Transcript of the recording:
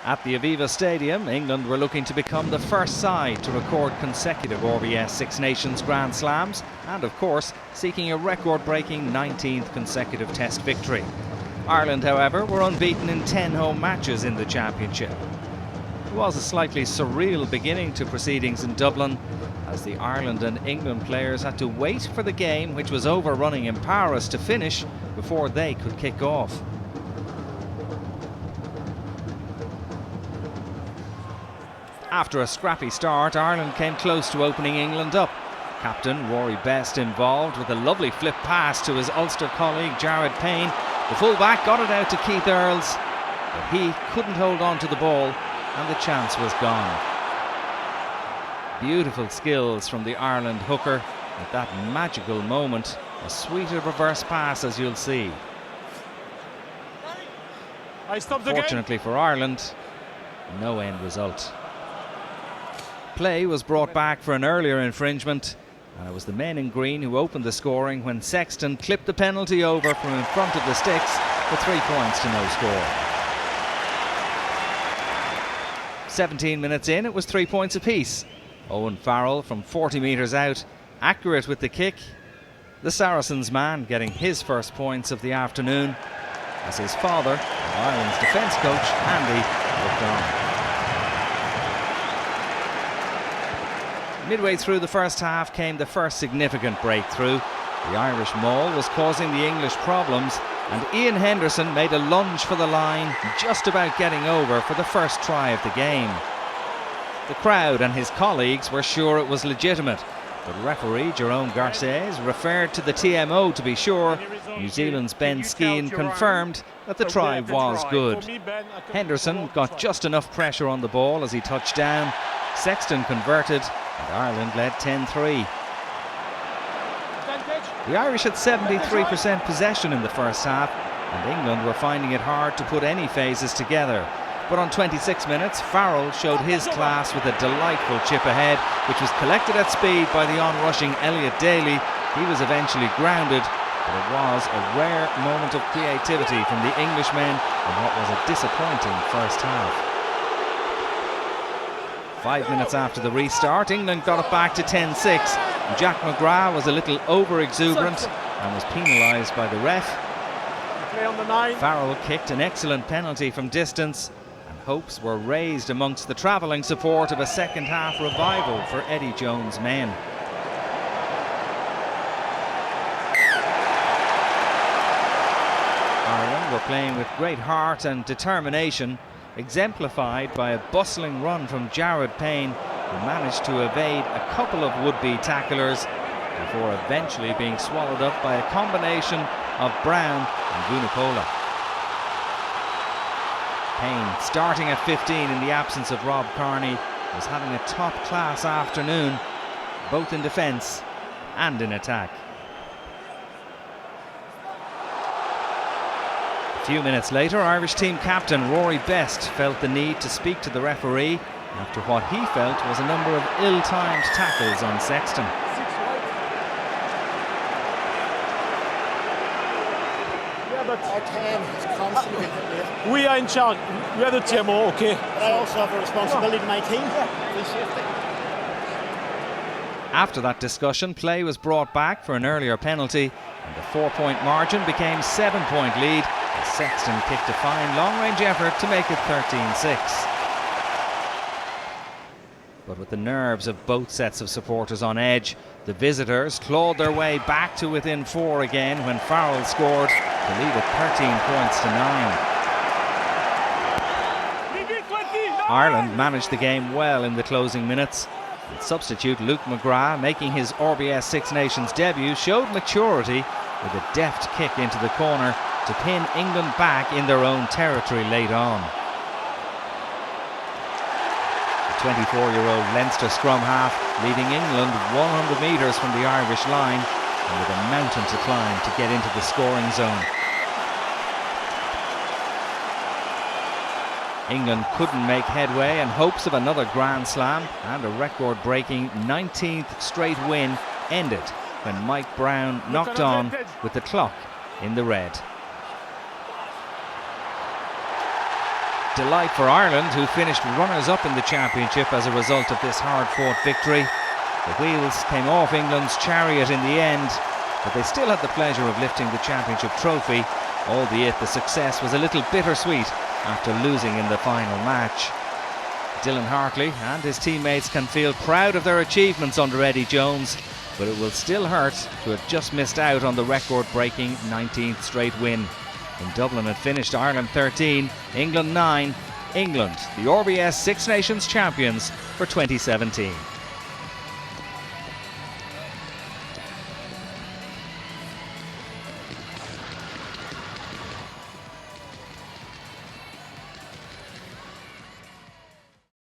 At the Aviva Stadium, England were looking to become the first side to record consecutive RBS Six Nations Grand Slams and, of course, seeking a record-breaking 19th consecutive Test victory. Ireland, however, were unbeaten in 10 home matches in the championship. It was a slightly surreal beginning to proceedings in Dublin, as the Ireland and England players had to wait for the game, which was overrunning in Paris, to finish before they could kick off. After a scrappy start, Ireland came close to opening England up. Captain Rory Best involved with a lovely flip pass to his Ulster colleague Jared Payne. The fullback got it out to Keith Earls, but he couldn't hold on to the ball and the chance was gone. Beautiful skills from the Ireland hooker at that magical moment. A sweeter reverse pass, as you'll see. Fortunately for Ireland, no end result. Play was brought back for an earlier infringement, and it was the men in green who opened the scoring when Sexton clipped the penalty over from in front of the sticks for 3 points to no score. 17 minutes in, it was 3 points apiece. Owen Farrell from 40 metres out, accurate with the kick. The Saracens man getting his first points of the afternoon, as his father, Ireland's defence coach, Andy, looked on. Midway through the first half came the first significant breakthrough. The Irish maul was causing the English problems, and Ian Henderson made a lunge for the line, just about getting over for the first try of the game. The crowd and his colleagues were sure it was legitimate, but referee Jerome Garces referred to the TMO to be sure. New Zealand's Ben Skeen confirmed that the try was good. Henderson got just enough pressure on the ball as he touched down. Sexton converted, and Ireland led 10-3. The Irish had 73% possession in the first half, and England were finding it hard to put any phases together. But on 26 minutes, Farrell showed his class with a delightful chip ahead, which was collected at speed by the on-rushing Elliot Daly. He was eventually grounded, but it was a rare moment of creativity from the Englishmen in what was a disappointing first half. 5 minutes after the restart, England got it back to 10-6. Jack McGrath was a little over-exuberant and was penalised by the ref. Farrell kicked an excellent penalty from distance, and hopes were raised amongst the travelling support of a second-half revival for Eddie Jones' men. Ireland were playing with great heart and determination, exemplified by a bustling run from Jared Payne, who managed to evade a couple of would-be tacklers before eventually being swallowed up by a combination of Brown and Vunipola. Payne, starting at 15 in the absence of Rob Kearney, was having a top-class afternoon, both in defence and in attack. A few minutes later, Irish team captain Rory Best felt the need to speak to the referee after what he felt was a number of ill-timed tackles on Sexton. Yeah, but our team is constantly we are in charge. We are the TMO, okay. But I also have a responsibility to my team. After that discussion, play was brought back for an earlier penalty, and the 4-point margin became 7-point lead. Sexton kicked a fine long-range effort to make it 13-6. But with the nerves of both sets of supporters on edge, the visitors clawed their way back to within 4 again when Farrell scored to leave it 13 points to 9. Ireland managed the game well in the closing minutes, and substitute Luke McGrath, making his RBS Six Nations debut, showed maturity with a deft kick into the corner to pin England back in their own territory late on. The 24-year-old Leinster scrum half leading England 100 metres from the Irish line, and with a mountain to climb to get into the scoring zone. England couldn't make headway, and hopes of another Grand Slam and a record-breaking 19th straight win ended when Mike Brown knocked on with the clock in the red. delight for Ireland, who finished runners-up in the championship as a result of this hard-fought victory. The wheels came off England's chariot in the end, but they still had the pleasure of lifting the championship trophy, albeit the success was a little bittersweet after losing in the final match. Dylan Hartley and his teammates can feel proud of their achievements under Eddie Jones, but it will still hurt to have just missed out on the record-breaking 19th straight win. In Dublin it finished Ireland 13, England 9. England, the RBS Six Nations champions for 2017.